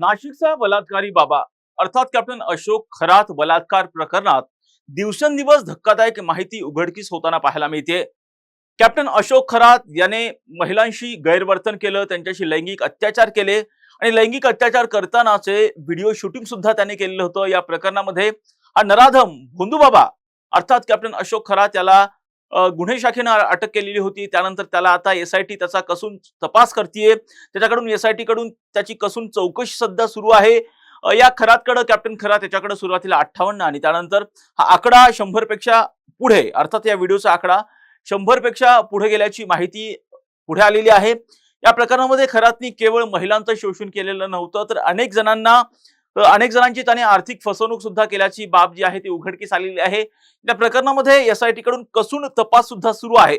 नाशिकचा बलात्कारी बाबा अर्थात कॅप्टन अशोक खरात बलात्कार प्रकरणात दिवसेंदिवस धक्कादायक माहिती उघडकीस होताना पाहायला मिळते। कॅप्टन अशोक खरात याने महिलांशी गैरवर्तन केलं, त्यांच्याशी लैंगिक अत्याचार केले आणि लैंगिक अत्याचार करतानाचे व्हिडिओ शूटिंग सुद्धा त्याने केलेलं होतं। या प्रकरणामध्ये हा नराधम भोंदू बाबा अर्थात कॅप्टन अशोक खरात याला गुन्हे शाखेने अटक केलेली होती। त्यानंतर त्याला आता एसआयटी त्याचा कसून तपास करतेय, त्याच्याकडून एसआयटी कडून त्याची कसून चौकशी सध्या सुरू आहे। या खरातकडे कॅप्टन खरात याच्याकडे सुरुवातीला 58 आणि त्यानंतर हा आकडा 100 पेक्षा पुढे अर्थात या व्हिडिओचा आकडा 100 पेक्षा पुढे गेल्याची माहिती पुढे आलेली आहे। या प्रकरणामध्ये खरातनी केवळ महिलांचं शोषण केलेलं नव्हतं, तर अनेक जणांची त्याने आर्थिक फसवणूक सुद्धा केल्याची बाब जी आहे ती उघडकीस आलेली आहे। या प्रकरणामध्ये एसआयटी कडून कसून तपास सुद्धा सुरू आहे।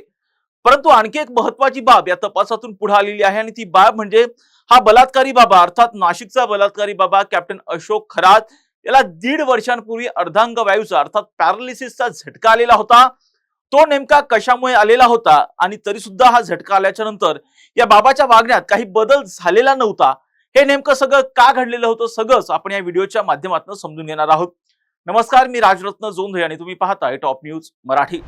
परंतु आणखी एक महत्त्वाची बाब या तपासातून पुढे आलेली आहे आणि ती बाब म्हणजे हा बलात्कारी बाबा अर्थात नाशिकचा बलात्कारी बाबा कॅप्टन अशोक खरात याला 1.5 वर्षांपूर्वी अर्धांगवायूचा अर्थात पॅरालिसिसचा झटका आलेला होता। तो नेमका कशामुळे आलेला होता आणि तरी सुद्धा हा झटका आल्याच्या नंतर या बाबाच्या वागण्यात काही बदल झालेला नव्हता। हे नेमकं सगळं का घडलेलं होतं सगळंच आपण या व्हिडिओच्या माध्यमातून समजून घेणार आहोत। नमस्कार, मी राजरत्न जोंधळे आणि तुम्ही पाहताय टॉप न्यूज मराठी।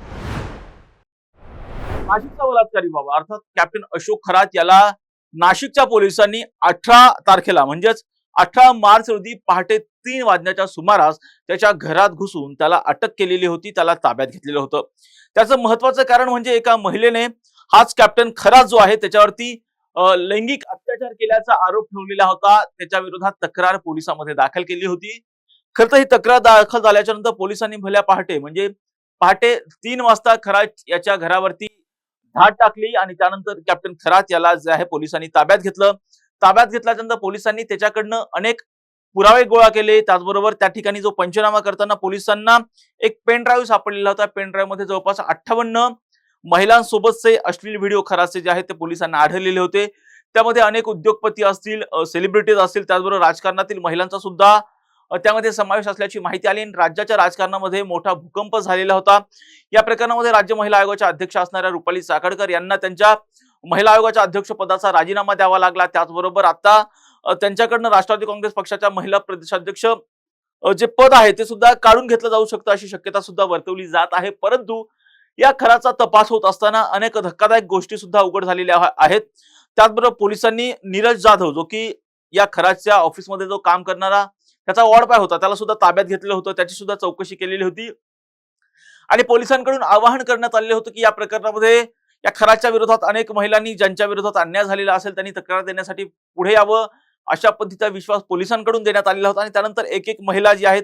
नाशिकचा बलात्कारी बाबा अर्थात कॅप्टन अशोक खरात याला नाशिकच्या पोलिसांनी 18 तारखेला म्हणजेच 18 मार्च रोजी पहाटे 3 वाजण्याच्या सुमारास त्याच्या घरात घुसून त्याला अटक केलेली होती, त्याला ताब्यात घेतलेलं होतं। त्याचं महत्त्वाचं कारण म्हणजे एका महिलेने हाच कॅप्टन खरात जो आहे त्याच्यावरती लैंगिक अत्याचार केल्याचा आरोप ठेवलेला होता। त्याच्या विरोधात तक्रार पोलिसांमध्ये दाखल केली होती। खरं तर ही तक्रार दाखल झाल्याच्या नंतर पोलिसांनी भल्या पहाटे म्हणजे पहाटे 3 वाजता खरात याच्या घरावरती धाड टाकली आणि त्यानंतर कॅप्टन खरात याला जे आहे पोलिसांनी ताब्यात घेतलं। ताब्यात घेतल्यानंतर पोलिसांनी त्याच्याकडनं अनेक पुरावे गोळा केले। त्याचबरोबर त्या ठिकाणी जो पंचनामा करताना पोलिसांना एक पेन ड्राईव्ह सापडलेला होता। पेन ड्राईव्ह मध्ये जवळपास 58 महिलांसोबतचे अश्लील व्हिडिओ खरातचे जे आहेत ते पोलिसांना आढळलेले होते। त्यामध्ये अनेक उद्योगपती असतील, सेलिब्रिटीज असतील, त्याचबरोबर राजकारणातील महिलांचा सुद्धा त्यामध्ये समावेश असल्याची माहिती आली आणि राज्याच्या राजकारणामध्ये मोठा भूकंप झालेला होता। या प्रकरणामध्ये राज्य महिला आयोगाच्या अध्यक्ष असणाऱ्या रुपाली चाकणकर यांना त्यांच्या महिला आयोगाच्या अध्यक्ष पदाचा राजीनामा द्यावा लागला। त्याचबरोबर आता त्यांच्याकडनं राष्ट्रवादी काँग्रेस पक्षाच्या महिला प्रदेशाध्यक्ष जे पद आहे ते सुद्धा काढून घेतलं जाऊ शकतं अशी शक्यता सुद्धा वर्तवली जात आहे। परंतु या खराचा तपास होत असताना अनेक धक्कादायक गोष्टी सुद्धा उघड झालेल्या आहेत। त्याचबरोबर पोलिसांनी नीरज जाधव जो की या खराच्या ऑफिसमध्ये जो काम करणारा त्याचा वॉर्डबॉय होता त्याला सुद्धा ताब्यात घेतलेलं होतं, त्याची सुद्धा चौकशी केलेली होती आणि पोलिसांकडून आवाहन करण्यात आलेलं होतं की या प्रकरणामध्ये या खराच्या विरोधात अनेक महिलांनी ज्यांच्या विरोधात अन्याय झालेला असेल त्यांनी तक्रार देण्यासाठी पुढे यावं अशा पद्धतीचा विश्वास पोलिसांकडून देण्यात आलेला होता आणि त्यानंतर एक एक महिला जी आहेत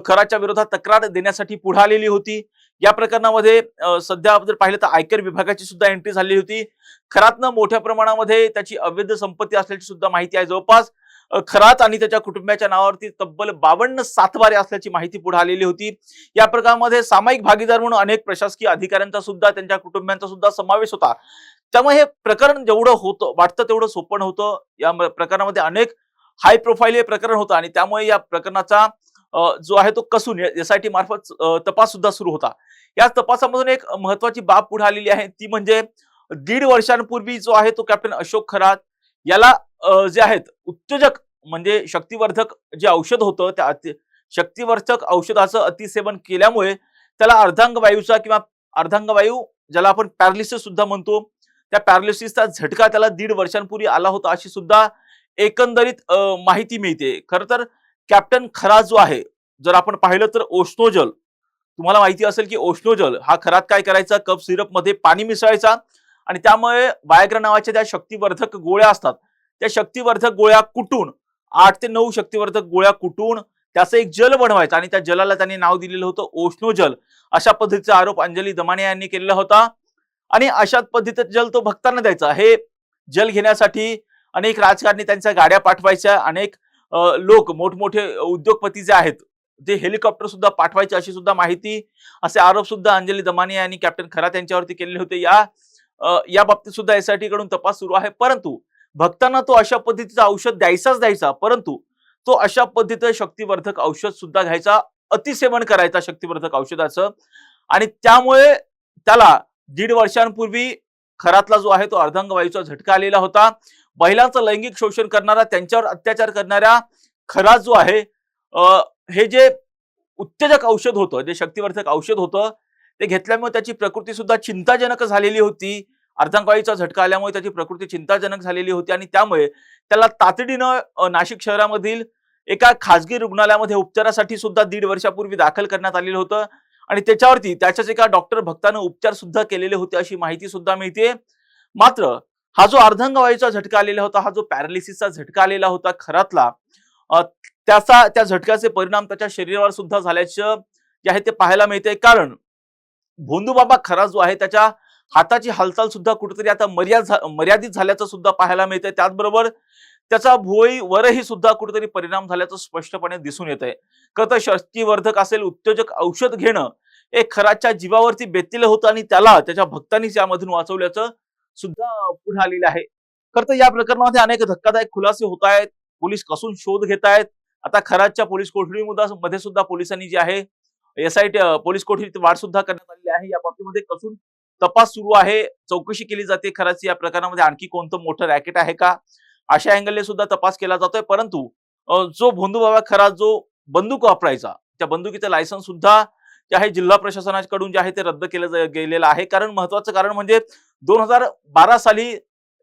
खराच्या विरोधात तक्रार देण्यासाठी पुढे आलेली होती। या प्रकरणामध्ये सध्या जर पाहिलं तर आयकर विभागाची सुद्धा एंट्री झाली होती। खरातनं मोठ्या प्रमाणामध्ये त्याची अवैध संपत्ती असल्याची सुद्धा माहिती आहे। जवळपास खरात आणि त्याच्या कुटुंबाच्या नावावरती तब्बल 52 सातबारे असल्याची माहिती पुढे आलेली होती। या प्रकरणामध्ये सामायिक भागीदार म्हणून अनेक प्रशासकीय अधिकाऱ्यांचा सुद्धा त्यांच्या कुटुंबियांचा सुद्धा समावेश होता। त्यामुळे हे प्रकरण जेवढं होतं वाटतं तेवढं सोपं नव्हतं। या प्रकरणामध्ये अनेक हाय प्रोफाईल हे प्रकरण होतं आणि त्यामुळे या प्रकरणाचा जो आहे तो कसून एसआयटी मार्फत तपास सुद्धा सुरू होता। या तपासामधून एक महत्वाची बाब पुढे आलेली आहे ती म्हणजे 1.5 वर्षांपूर्वी जो आहे तो कॅप्टन अशोक खरात याला जे आहेत उत्तेजक म्हणजे शक्तिवर्धक जे औषध होतं त्या शक्तिवर्धक औषधाचं अतिसेवन केल्यामुळे त्याला अर्धांगवायूचा किंवा अर्धांगवायू ज्याला आपण पॅरालिसिस सुद्धा म्हणतो त्या पॅरालिसिसचा झटका त्याला 1.5 वर्षांपूर्वी आला होता अशी सुद्धा एकंदरीत माहिती मिळते। खरं तर कॅप्टन खरात जो आहे जर आपण पाहिलं तर ओस्नोजल तुम्हाला माहिती असेल की ओस्नोजल हा खरात काय करायचा कप सिरप मध्ये पाणी मिसळायचा आणि त्यामुळे वायग्रा नावाच्या त्या शक्तिवर्धक गोळ्या असतात त्या शक्तिवर्धक गोळ्या कुटून 8 ते 9 शक्तिवर्धक गोळ्या कुटून त्याचं एक जल बनवायचं आणि त्या जलाला त्यांनी नाव दिलेलं होतं ओस्नोजल। अशा पद्धतीचा आरोप अंजली दमानिया यांनी केलेला होता आणि अशाच पद्धतीचं जल तो भक्तांना द्यायचा। हे जल घेण्यासाठी अनेक राजकारणी त्यांच्या गाड्या पाठवायच्या, अनेक लोक मोठमोठे उद्योगपती जे आहेत ते हेलिकॉप्टर सुद्धा पाठवायचे अशी सुद्धा माहिती असे आरोप सुद्धा अंजली दमानिया यांनी कॅप्टन खरात यांच्यावरती केलेले होते। या बाबतीत सुद्धा एसआयटी कडून तपास सुरू आहे। परंतु भक्तांना तो अशा पद्धतीचा औषध द्यायचा परंतु तो अशा पद्धतीचं शक्तिवर्धक औषध सुद्धा घ्यायचा, अतिसेवन करायचा शक्तिवर्धक औषधाचं आणि त्यामुळे त्याला 1.5 वर्षांपूर्वी खरातला जो आहे तो अर्धांगवायूचा झटका आलेला होता. महिलांचं लैंगिक शोषण करणारा, त्यांच्यावर अत्याचार करणाऱ्या खरात जो आहे हे जे उत्तेजक औषध होतं, जे शक्तिवर्धक औषध होतं, ते घेतल्यामुळे त्याची प्रकृती सुद्धा चिंताजनक झालेली होती. अर्धांगवायूचा झटका आल्यामुळे त्याची प्रकृती चिंताजनक झालेली होती आणि त्यामुळे त्याला तातडीनं नाशिक शहरामधील एका खासगी रुग्णालयामध्ये उपचारासाठी सुद्धा 1.5 वर्षापूर्वी दाखल करण्यात आलेलं होतं आणि त्याच्यावरती त्याच्याच एका डॉक्टर भक्तानं उपचार सुद्धा केलेले होते अशी माहिती सुद्धा मिळते. मात्र हा जो अर्धांगवायूचा झटका आलेला होता, हा जो पॅरालिसिसचा झटका आलेला होता खरातला, त्या झटक्याचे परिणाम त्याच्या शरीरावर सुद्धा झाल्याचं जे आहे ते पाहायला मिळते. कारण भोंदूबाबा खरात जो आहे त्याच्या हाताची हालचाल सुद्धा कुठेतरी आता मर्यादित झाल्याचं सुद्धा पाहायला मिळतंय. त्याचबरोबर त्याचा भुवईवरही सुद्धा कुठेतरी परिणाम झाल्याचं स्पष्टपणे दिसून येत आहे. खरं तर शक्तिवर्धक असेल, उत्तेजक औषध घेणं हे खरातच्या जीवावरती बेतलेलं होतं आणि त्याला त्याच्या भक्तांनीच यामधून वाचवल्याचं सुद्धा पुढे आलेलं आहे. खरं तर या प्रकरणामध्ये अनेक धक्कादायक खुलासे होत आहेत. पोलीस कसून शोध घेत आहेत. आता खरातच्या पोलीस कोठडीमध्ये सुद्धा पोलिसांनी जे आहे एसआयटी पोलीस कोठडीत वाढ सुद्धा करण्यात आलेली आहे. या बाबतीमध्ये कसून तपास सुरू आहे, चौकशी केली जाते. खराची या प्रकरणामध्ये आणखी कोणतं मोठं रॅकेट आहे का, अशा अँगलने सुद्धा तपास केला जातोय. परंतु जो भोंदूबाबा खरात जो बंदूक वापरायचा, त्या बंदुकीचं लायसन्स सुद्धा जे आहे जिल्हा प्रशासनाकडून जे आहे ते रद्द केलं गेलेलं आहे. कारण महत्वाचं कारण म्हणजे 2012 साली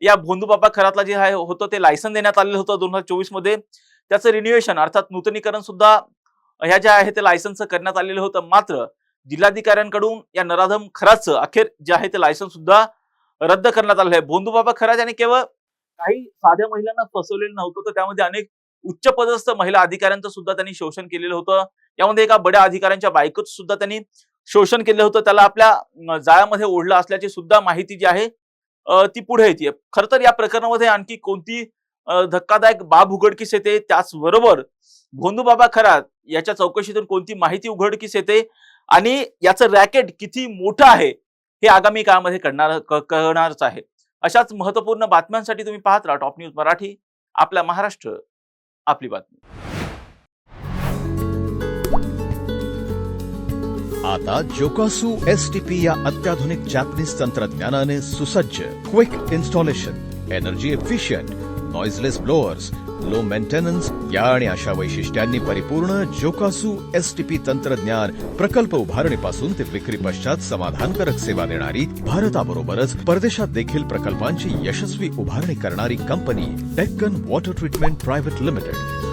या भोंदूबाबा खरातला जे आहे होतं ते लायसन देण्यात आलेलं होतं. 2024 मध्ये त्याचं रिन्युएशन अर्थात नूतनीकरण सुद्धा ह्या ज्या आहे ते लायसन्स करण्यात आलेलं होतं. मात्र जिल्हाधिकाऱ्यांकडून या नराधम खराचं अखेर जे आहे ते लायसन्स सुद्धा रद्द करण्यात आलं आहे. भोंदूबाबा खरात यांनी केवळ काही साध्या महिलांना फसवलेलं नव्हतं, तर त्यामध्ये अनेक उच्च पदस्थ महिला अधिकाऱ्यांचं सुद्धा त्यांनी शोषण केलेलं होतं. यामध्ये एका बड्या अधिकाऱ्यांच्या बायकोचं सुद्धा त्यांनी शोषण केलं होतं. त्याला आपल्या जाळ्यामध्ये ओढलं असल्याची सुद्धा माहिती जी आहे ती पुढे येते. खरं तर या प्रकरणामध्ये आणखी कोणती धक्कादायक बाब उघडकीस येते, त्याचबरोबर भोंदूबाबा खरात याच्या चौकशीतून कोणती माहिती उघडकीस येते आणि याचं रॅकेट किती मोठं आहे हे आगामी काळामध्ये कळणारच आहे. अशाच महत्वपूर्ण बातम्यांसाठी तुम्ही पाहत राहा टॉप न्यूज मराठी. आपला महाराष्ट्र, आपली बातमी. आता जोकासू एसटीपी या अत्याधुनिक जॅपनीज तंत्रज्ञानाने सुसज्ज, quick installation, energy efficient, noiseless blowers, low maintenance या आणि अशा वैशिष्ट्यांनी परिपूर्ण जोकासू एसटीपी तंत्रज्ञान प्रकल्प उभारणीपासून ते विक्री पश्चात समाधानकारक सेवा देणारी, भारताबरोबरच परदेशात देखील प्रकल्पांची यशस्वी उभारणी करणारी company Deccan water treatment private limited.